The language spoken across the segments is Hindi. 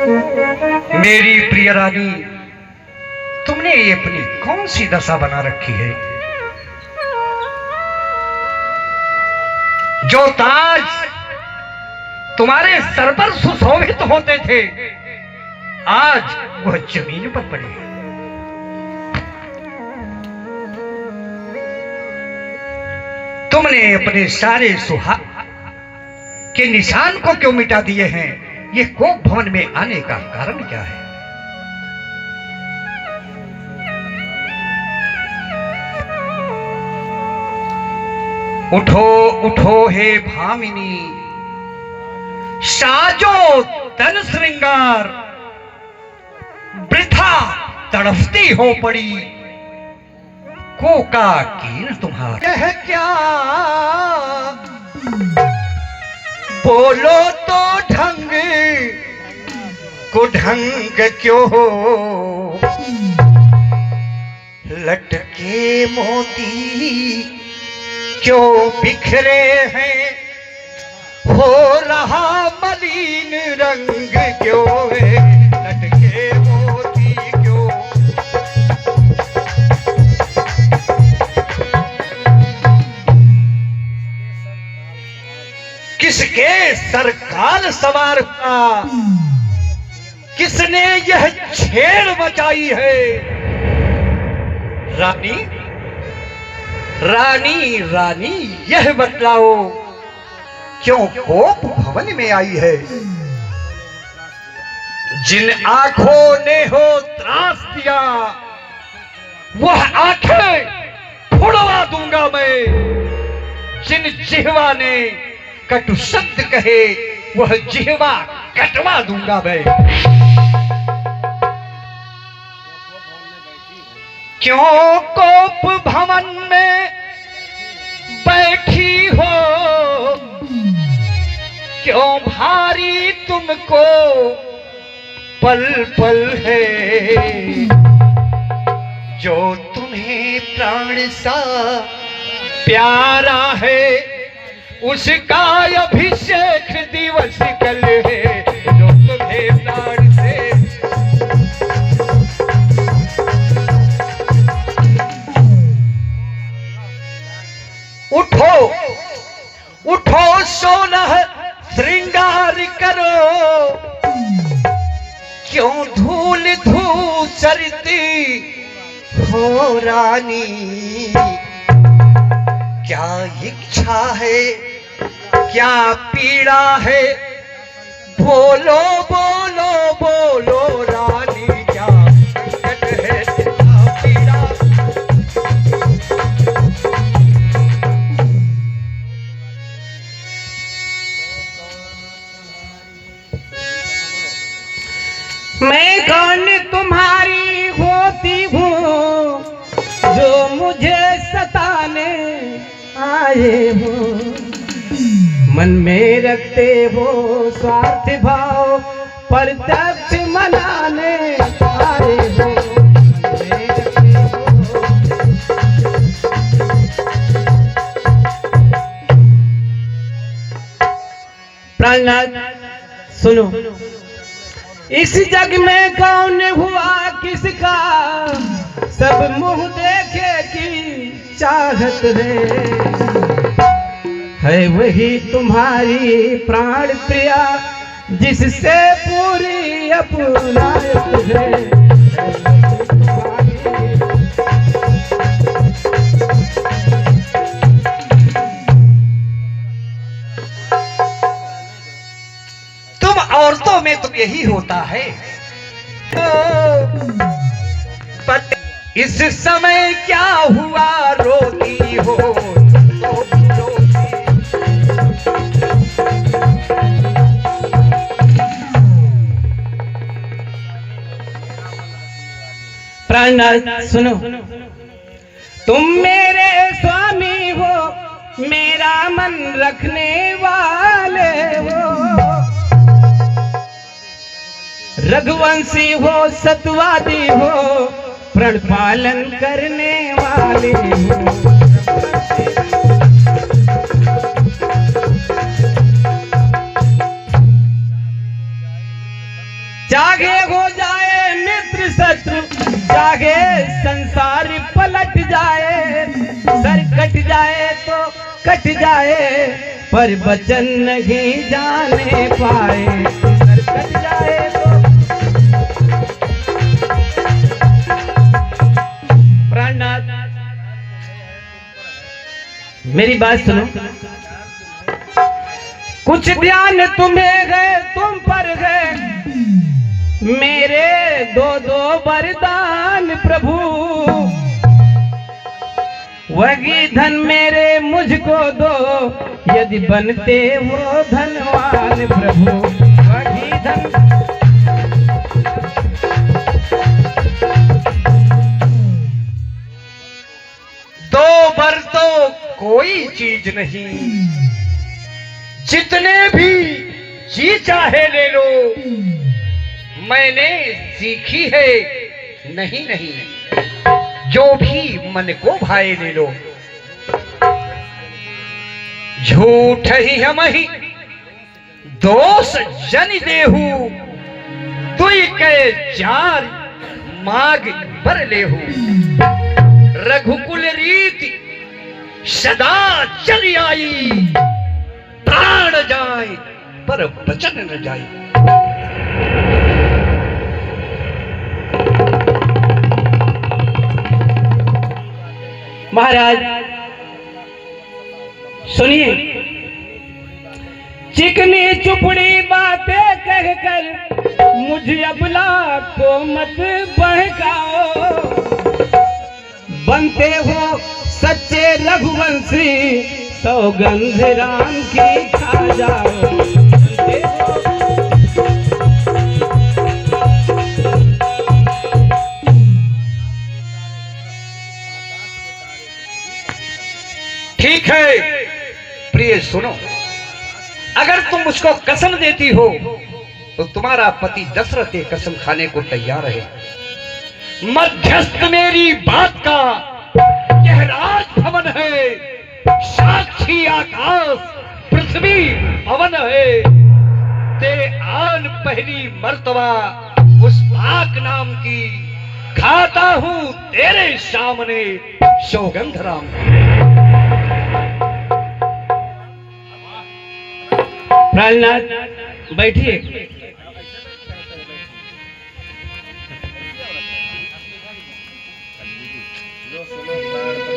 मेरी प्रिय रानी, तुमने ये अपनी कौन सी दशा बना रखी है? जो ताज तुम्हारे सर पर सुशोभित होते थे, आज वह जमीन पर पड़े हैं। तुमने अपने सारे सुहाग के निशान को क्यों मिटा दिए हैं? ये कोप भवन में आने का कारण क्या है? उठो उठो हे भामिनी, साजो तन श्रृंगार, वृथा तड़फती हो पड़ी कोका कीन तुम्हारा। यह क्या बोलो तो ढंग को ढंग क्यों हो, लटके मोती क्यों बिखरे हैं, हो रहा मलिन रंग क्यों है, लटके मोती क्यों। किसके सरकार सवार का, किसने यह छेड़ मचाई है? रानी रानी रानी, यह बतलाओ क्यों कोप भवन में आई है? जिन आंखों ने हो त्रास दिया, वह आंखें फुड़वा दूंगा मैं। जिन जिह्वा ने कटु शब्द कहे, वह जिह्वा कटवा दूंगा मैं। क्यों कोप भवन में बैठी हो, क्यों भारी तुमको पल पल है, जो तुम्हें प्राण सा प्यारा है, उसका अभिषेक दिवस कल है, जो तुम्हें प्राण से। उठो उठो सोलह श्रृंगार करो, क्यों धूल धूसरती हो रानी। क्या इच्छा है, क्या पीड़ा है, बोलो बोलो बोलो रानी, क्या दिक्कत है, क्या पीड़ा। मैं कौन तुम्हारी होती हूँ, जो मुझे सताने आए हो। मन में रखते हो स्वार्थ भाव, प्रत्यक्ष मनाने आए हो। प्राणनाथ सुनो, इस जग में कौन हुआ किसका, सब मुंह देखे की चाहत है वही तुम्हारी प्राण प्रिया, जिससे पूरी अपनायत है। तुम औरतों में तो यही होता है। इस समय क्या हुआ रोती हो, प्राणनाथ सुनो, तुम मेरे स्वामी हो, मेरा मन रखने वाले हो। रघुवंशी हो, सतवादी हो, प्रण पालन करने वाले हो। संसार पलट जाए, सर कट जाए तो कट जाए, पर वचन नहीं जाने पाए। सर कट जाए तो प्राणनाथ, मेरी बात सुनो। कुछ ध्यान तुम्हें गए, तुम पर गए मेरे दो दो वरदान प्रभु। वही धन मेरे मुझको दो, यदि बनते वो धनवान प्रभु। वही धन दो बर तो कोई चीज नहीं, जितने भी जी चाहे ले लो। मैंने सीखी है नहीं नहीं, जो भी मन को भाए ले लो। झूठ ही हम ही दोष जन देहू, तुई के चार माग पर लेहू। रघुकुल रीति सदा चली आई, प्राण जाए पर वचन न जाए। महाराज सुनिए, चिकनी चुपड़ी बातें कहकर मुझे अबला को मत बहकाओ। बनते हो सच्चे रघुवंशी, सौगंध राम की खा जाओ। ठीक है प्रिय, सुनो। अगर तुम मुझको कसम देती हो तो तुम्हारा पति दशरथ ये कसम खाने को तैयार है। मध्यस्थ मेरी बात का यह राज भवन है, साक्षी आकाश पृथ्वी पवन है। ते आन पहली मर्तबा उस पाक नाम की खाता हूं तेरे सामने, सौगंध राम। प्राणनाथ बैठिए।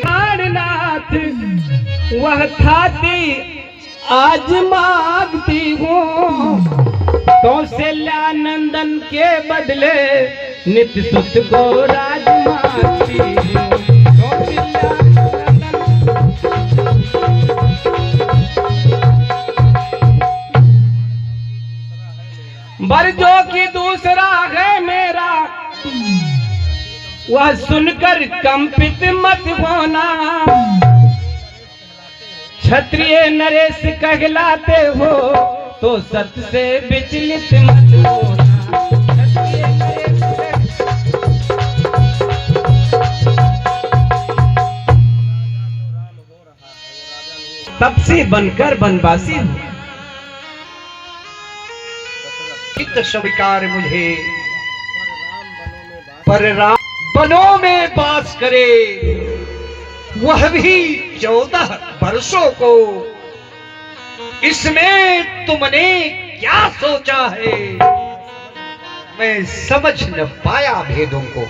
प्राणनाथ वह खाती आज मांगती हूँ, कौशल्यानंदन के बदले नित्य सुत को राज मांगती हूँ। बरजो की दूसरा है मेरा, वह सुनकर कंपित मत होना। क्षत्रिय नरेश कहलाते हो तो सत्य से विचलित मत होना। तब से बनकर बनवासी हूँ, चित्त स्वीकार मुझे, पर राम बनों में बास करे, वह भी 14 वर्षों को। इसमें तुमने क्या सोचा है, मैं समझ न पाया भेदों को।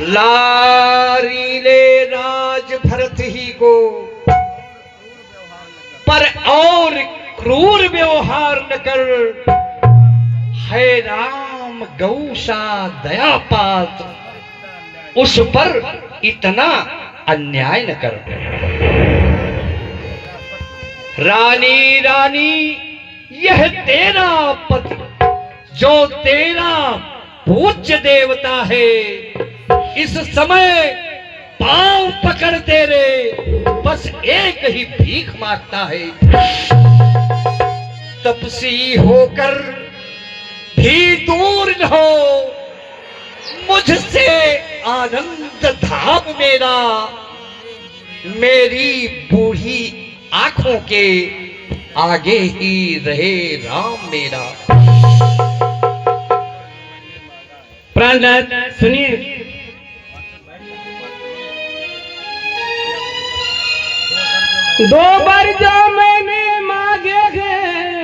लारीले राज भरत ही को, पर और क्रूर व्यवहार न कर। है राम गौसा दया पात्र, उस पर इतना अन्याय न कर। रानी रानी यह तेरा पति, जो तेरा पूज्य देवता है, इस समय पांव पकड़ तेरे बस एक ही भीख मांगता है। तपसी होकर भी दूर न हो मुझसे आनंद धाम मेरा। मेरी बूढ़ी आंखों के आगे ही रहे राम मेरा। प्राणनाथ सुनिए, दो बार जो मैंने मांगे हैं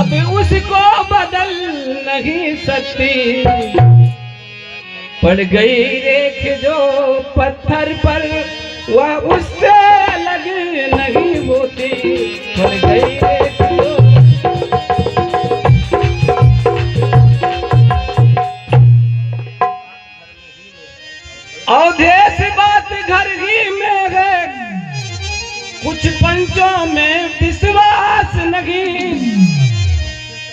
अब उसको बदल नहीं सकती, पड़ गई रेख जो पत्थर पर वह उससे अलग नहीं होती, पड़ गई रेख जो अवधेश बात घर ही में है, कुछ पंचों में विश्वास नहीं,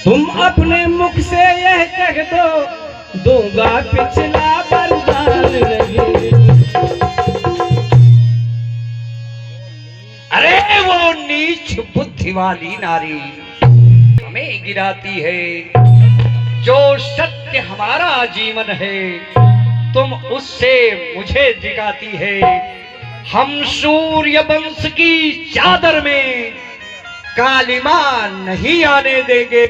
तुम अपने मुख से यह कह दो दूंगा पिछला वरदान नहीं। अरे वो नीच बुद्धि वाली नारी हमें गिराती है, जो सत्य हमारा जीवन है तुम उससे मुझे जिगाती है। हम सूर्य वंश की चादर में कालिमा नहीं आने देंगे,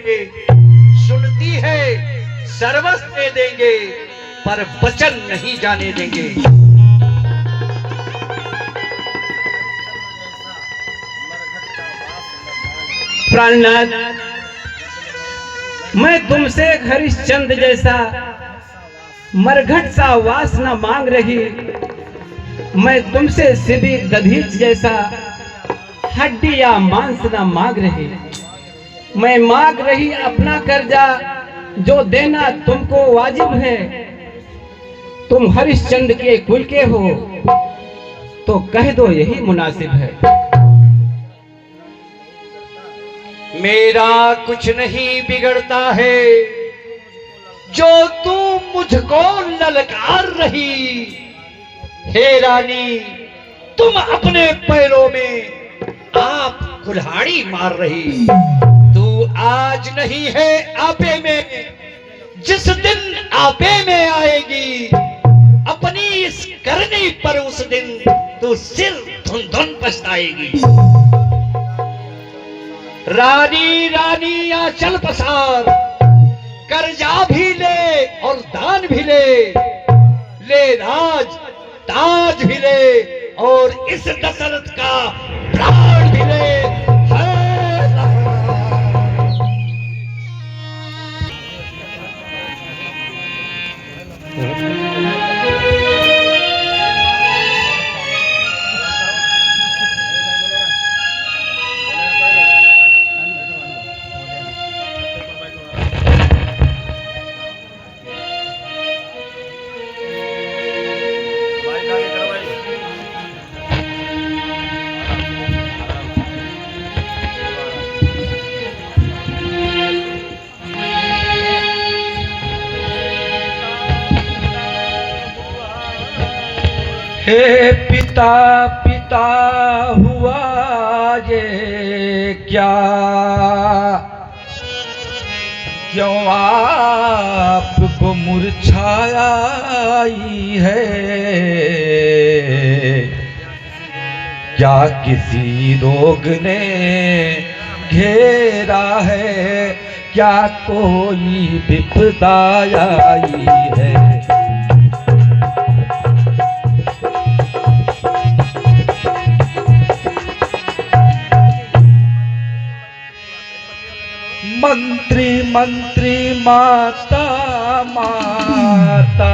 सुनती है सर्वस्व दे देंगे पर वचन नहीं जाने देंगे। प्राणनाथ, मैं तुमसे हरिश्चंद्र जैसा मरघट सा वास न मांग रही, मैं तुमसे सीधी गधीच जैसा हड्डी या मांस न मांग रही, मैं मांग रही अपना कर्जा जो देना तुमको वाजिब है। तुम हरिश्चंद्र के कुल के हो तो कह दो यही मुनासिब है। मेरा कुछ नहीं बिगड़ता है जो तू मुझको ललकार रही, हे रानी तुम अपने पैरों में आप कुल्हाड़ी मार रही। तू आज नहीं है आपे में, जिस दिन आपे में आएगी अपनी इस करनी पर उस दिन तू सिर धुन धुन पछताएगी। रानी रानी या चल पसार, कर्जा भी ले और दान भी ले राज ताज भी ले और इस दशरथ का प्राण भी ले। हे पिता पिता हुआ ये क्या, क्यों आपको मुरझाया आई है, क्या किसी रोग ने घेरा है, क्या कोई विपदा आई है। मंत्री मंत्री माता माता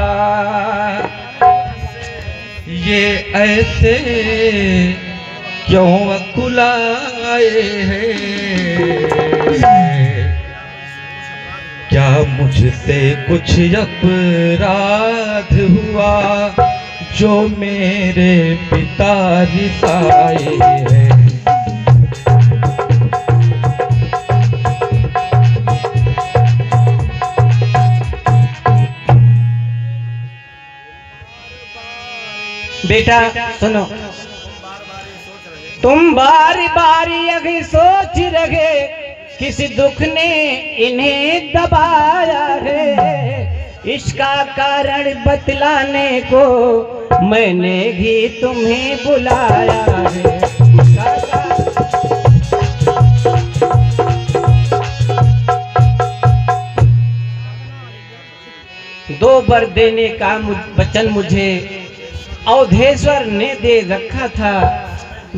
ये ऐसे क्यों अकुलाए हैं, क्या मुझसे कुछ अपराध हुआ जो मेरे पिता रिसाए हैं। बेटा सुनो, तुम बारी बारी यही सोच रहे किस दुख ने इन्हें दबाया है, इसका कारण बतलाने को मैंने भी तुम्हें बुलाया है। 2 वर देने का वचन मुझे अवधेश्वर ने दे रखा था।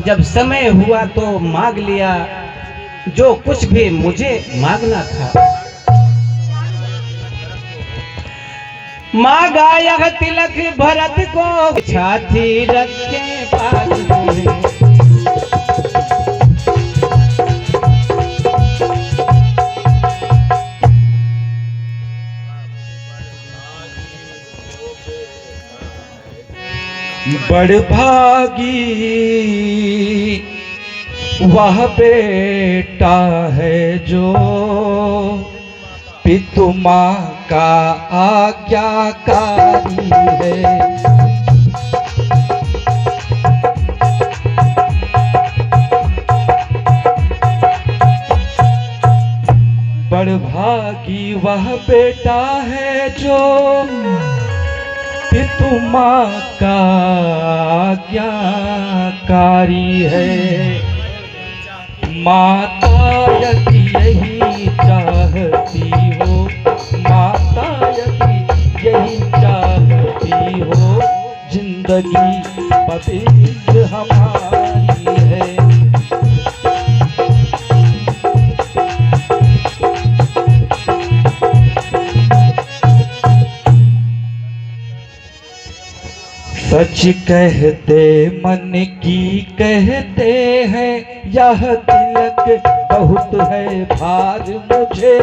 जब समय हुआ तो मांग लिया जो कुछ भी मुझे मांगना था। मांगा यह तिलक भरत को छाती रखे पास में। बड़भागी वह बेटा है जो पितु माँ का आज्ञाकारी है। बड़भागी वह बेटा है जो पितु माँ का आज्ञाकारी है। माता यदि यही चाहती हो, माता यदि यही चाहती हो, जिंदगी पवित्र हमारी है। सच कहते मन की कहते हैं, यह तिलक बहुत है भार मुझे।